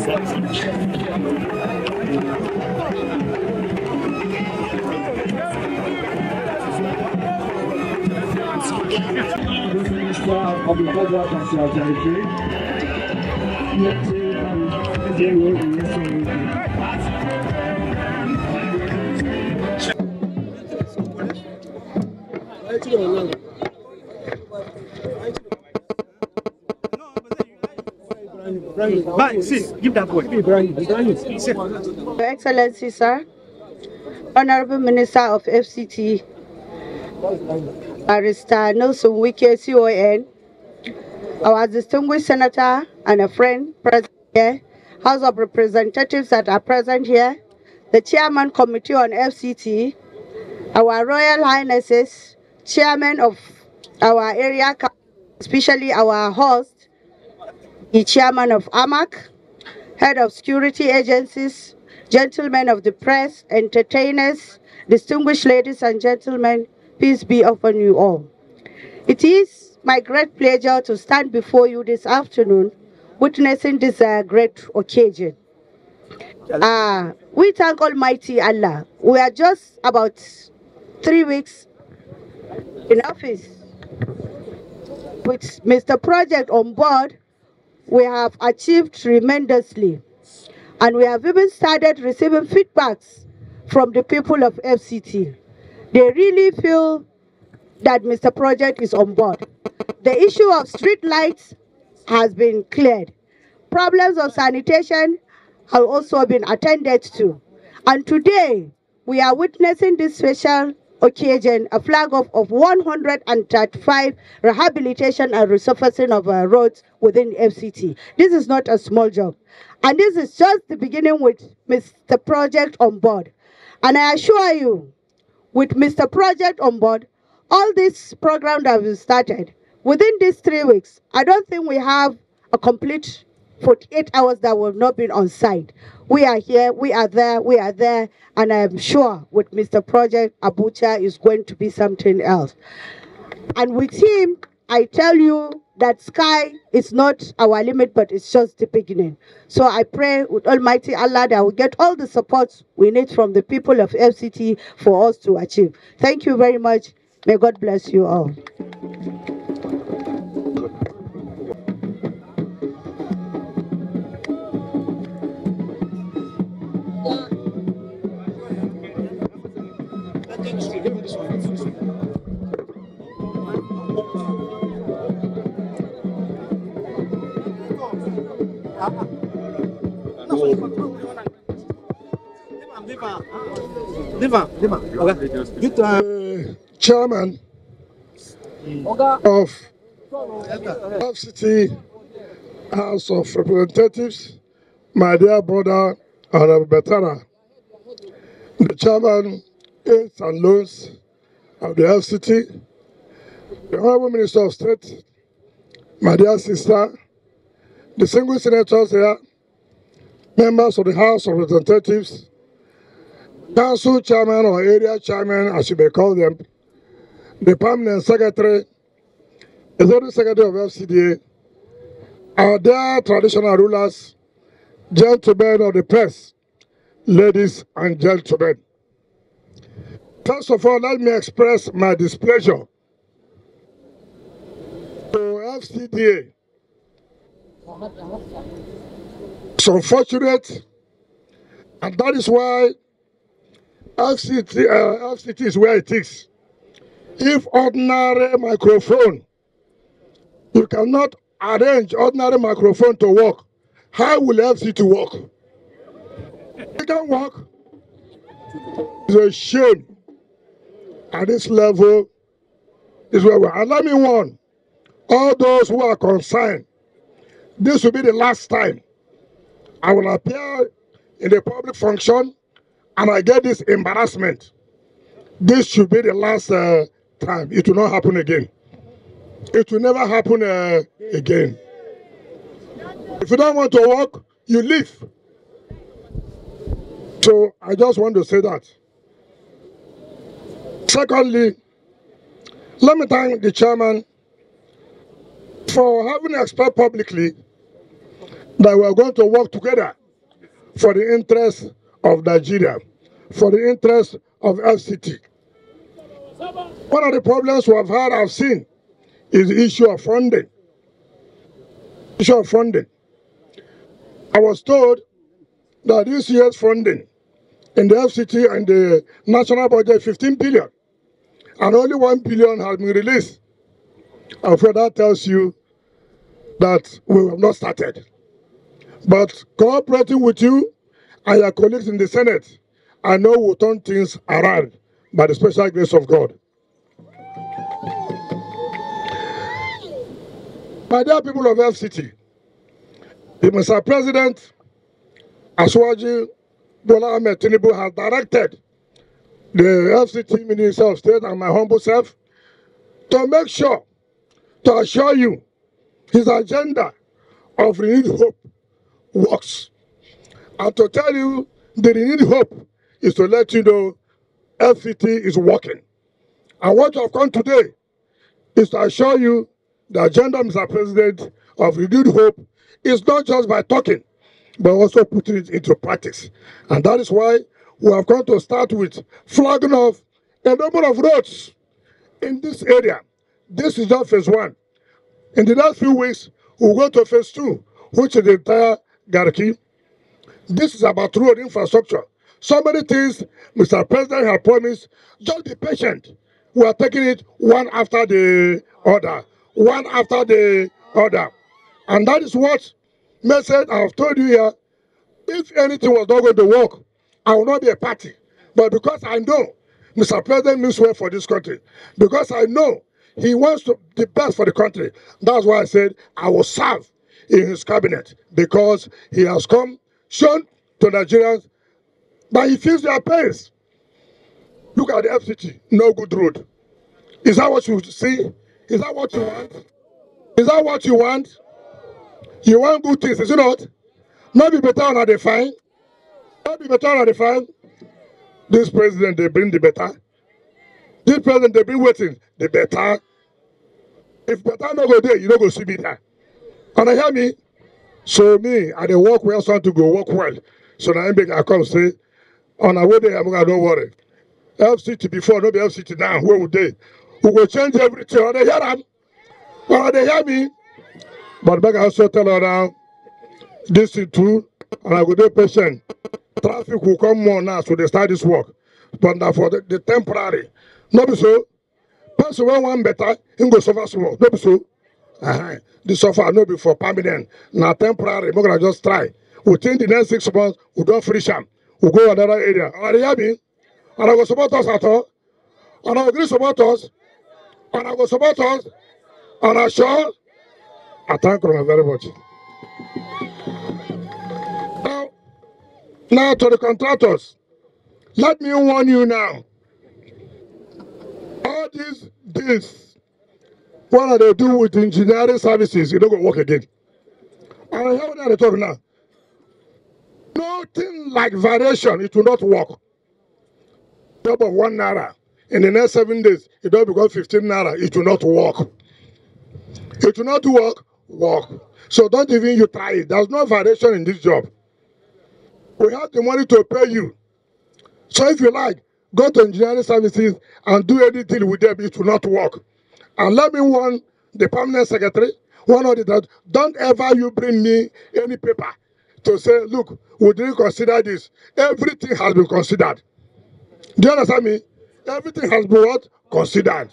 Minister of the Federal Capital Territory, Nyesom Give that boy. Your Excellency, sir, Honorable Minister of FCT, Barrister Nyesom Wike, CON, our distinguished senator and a friend present here, House of Representatives that are present here, the Chairman Committee on FCT, our Royal Highnesses, Chairman of our area, especially our host, the Chairman of AMAC, Head of Security Agencies, gentlemen of the press, entertainers, distinguished ladies and gentlemen, peace be upon you all. It is my great pleasure to stand before you this afternoon, witnessing this great occasion. We thank Almighty Allah. We are just about 3 weeks in office. With Mr. Project on board, we have achieved tremendously. And we have even started receiving feedbacks from the people of FCT. They really feel that Mr. Project is on board. The issue of street lights has been cleared. Problems of sanitation have also been attended to. And today, we are witnessing this special occasion, a flag off of 135 rehabilitation and resurfacing of roads within FCT. This is not a small job. And this is just the beginning with Mr. Project on board. And I assure you, with Mr. Project on board, all this program that we started, within these 3 weeks, I don't think we have a complete 48 hours that will not be on site. We are here, we are there, and I am sure with Mr. Project, Abuja is going to be something else. And with him, I tell you that sky is not our limit, but it's just the beginning. So I pray with Almighty Allah that we get all the support we need from the people of FCT for us to achieve. Thank you very much. May God bless you all. Chairman of FCT House of Representatives, my dear brother Honorable Betara, the Chairman Aids and Loans of the FCT, the Honorable Minister of State, my dear sister, the single senators here, members of the House of Representatives, Council Chairman or Area Chairman, as you may call them, the Permanent Secretary, Executive Secretary of FCDA, our dear traditional rulers, gentlemen of the press, ladies and gentlemen. First of all, let me express my displeasure to FCDA. It's unfortunate, and that is why FCT is where it is. If ordinary microphone, you cannot arrange ordinary microphone to work, how will FCT work? It can work. It's a shame. At this level, is where we are. And let me warn all those who are concerned, this will be the last time I will appear in the public function and I get this embarrassment. This should be the last time. It will not happen again. It will never happen again. If you don't want to work, you leave. So I just want to say that. Secondly, let me thank the chairman for having expressed publicly that we are going to work together for the interest of Nigeria, for the interest of FCT. One of the problems we have had, I've seen, is the issue of funding. Issue of funding. I was told that this year's funding in the FCT and the national budget 15 billion, and only 1 billion has been released. I'm afraid that tells you that we have not started. But cooperating with you and your colleagues in the Senate, I know we'll turn things around by the special grace of God. My dear people of FCT, Mr. President Asuwaju Bola Ahmed Tinubu has directed the FCT Minister of State and my humble self to make sure, to assure you, his agenda of renewed hope works. And to tell you the renewed hope is to let you know FCT is working. And what you have come today is to assure you the agenda, Mr. President, of renewed hope is not just by talking, but also putting it into practice. And that is why we have come to start with flagging off a number of roads in this area. This is just phase 1. In the next few weeks, we'll go to phase 2, which is the entire Garki. This is about road infrastructure. So many things Mr. President has promised. Just be patient. We are taking it one after the other. One after the other. And that is what message I have told you here. If anything was not going to work, I will not be a party. But because I know Mr. President means well for this country, because I know he wants the best for the country, that's why I said I will serve in his cabinet, because he has shown to Nigerians that he feels their pains. Look at the FCT, no good road. Is that what you see? Is that what you want? Is that what you want? You want good things, is it not? Not be better on the fine. Not be better on the fine. This president, they bring the better. This president, they bring waiting, the better. If better not go there, you don't go see me there. And I hear me? So me, I dey work where something to go work well. So now I come say, on our way there, I'm gonna don't worry. FCT before, no be FCT now, where would they? We will change everything. Or they hear them? Or they hear me? But back I also tell her now, this thing too, and I go do patient. Traffic will come more now, so they start this work. But now for the temporary. Not be so. Person when one better, he go suffer small. Not be so. This suffer no be for permanent. Now temporary, we're gonna just try. Within the next 6 months, we don't finish them. We'll go another area. And they hear me? And I go support us at all. And I agree support us. And I go support us. And I sure. I thank you very much. Now to the contractors. Let me warn you now. All these deals, what they do with engineering services, it don't go work again. And I hear what they're talking now. Nothing like variation, it will not work. Top of 1 naira. In the next 7 days, it will become 15 naira. It will not work. It will not work. So don't even you try it. There's no variation in this job. We have the money to pay you. So if you like, go to engineering services and do anything with them, it will not work. And let me warn the permanent secretary, one of the, don't ever you bring me any paper to say, look, we didn't consider this. Everything has been considered. Do you understand me? Everything has been what? Considered.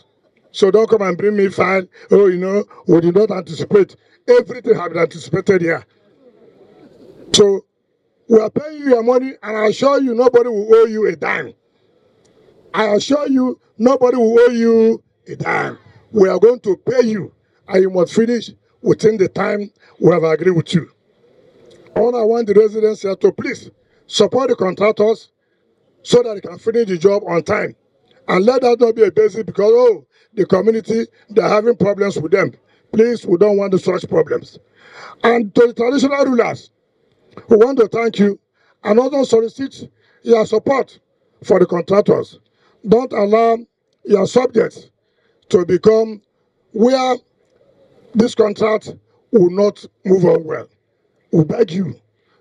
So don't come and bring me file. Oh, you know, we did not anticipate. Everything has been anticipated here. So we are paying you your money, and I assure you nobody will owe you a dime. I assure you nobody will owe you a dime. We are going to pay you, and you must finish within the time we have agreed with you. All I want the residents here to please support the contractors so that they can finish the job on time. And let that not be a basis because, oh, the community, they're having problems with them. Please, we don't want such problems. And to the traditional rulers, we want to thank you and also solicit your support for the contractors. Don't allow your subjects to become where this contract will not move on well. we beg you,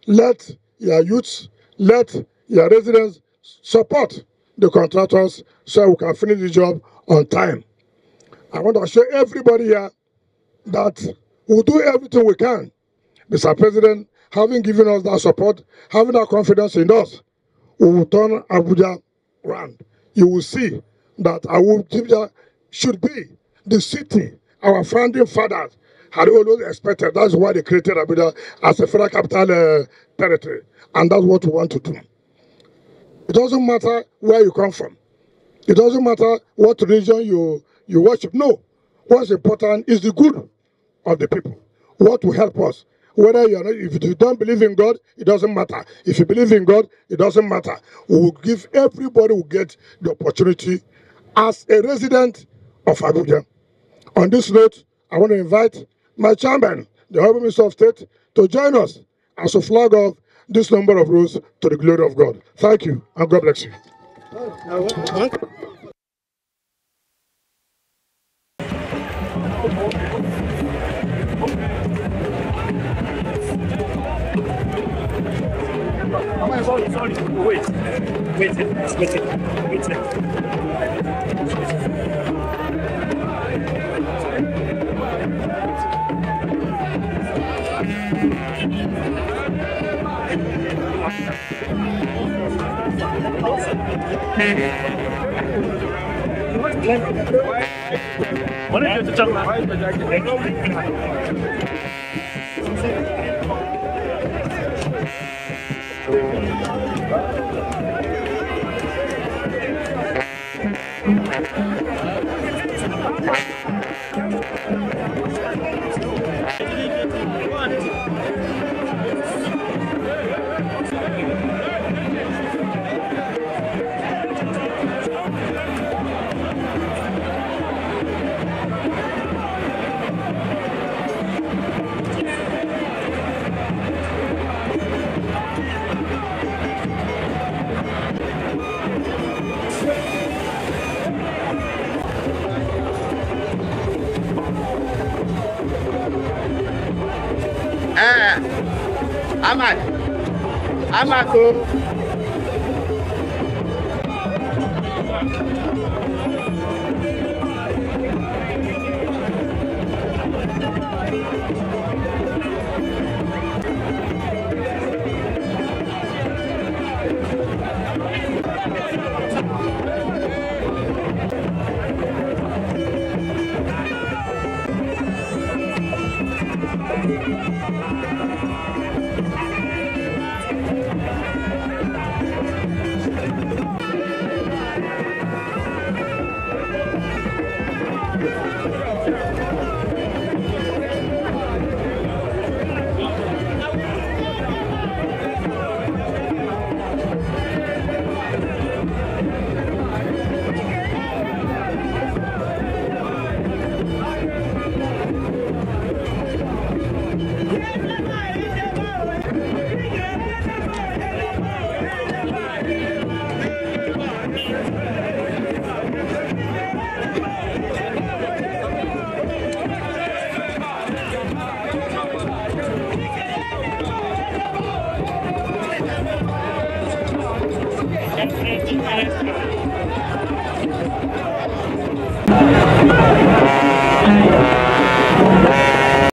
let your youths, let your residents support the contractors so we can finish the job on time. I want to assure everybody here that we'll do everything we can. Mr. President, having given us that support, having that confidence in us, we will turn Abuja around. You will see that Abuja should be the city our founding fathers had always expected. That's why they created Abuja as a federal capital territory. And that's what we want to do. It doesn't matter where you come from. It doesn't matter what religion you worship. No. What's important is the good of the people. What will help us. Whether you're not, if you don't believe in God, it doesn't matter. If you believe in God, it doesn't matter. We will give everybody will get the opportunity as a resident of Abuja. On this note, I want to invite my chairman, the Honorable Minister of State, to join us as a flag of this number of rows to the glory of God. Thank you, and God bless you. Sorry. Wait. What did you talk about? Amako.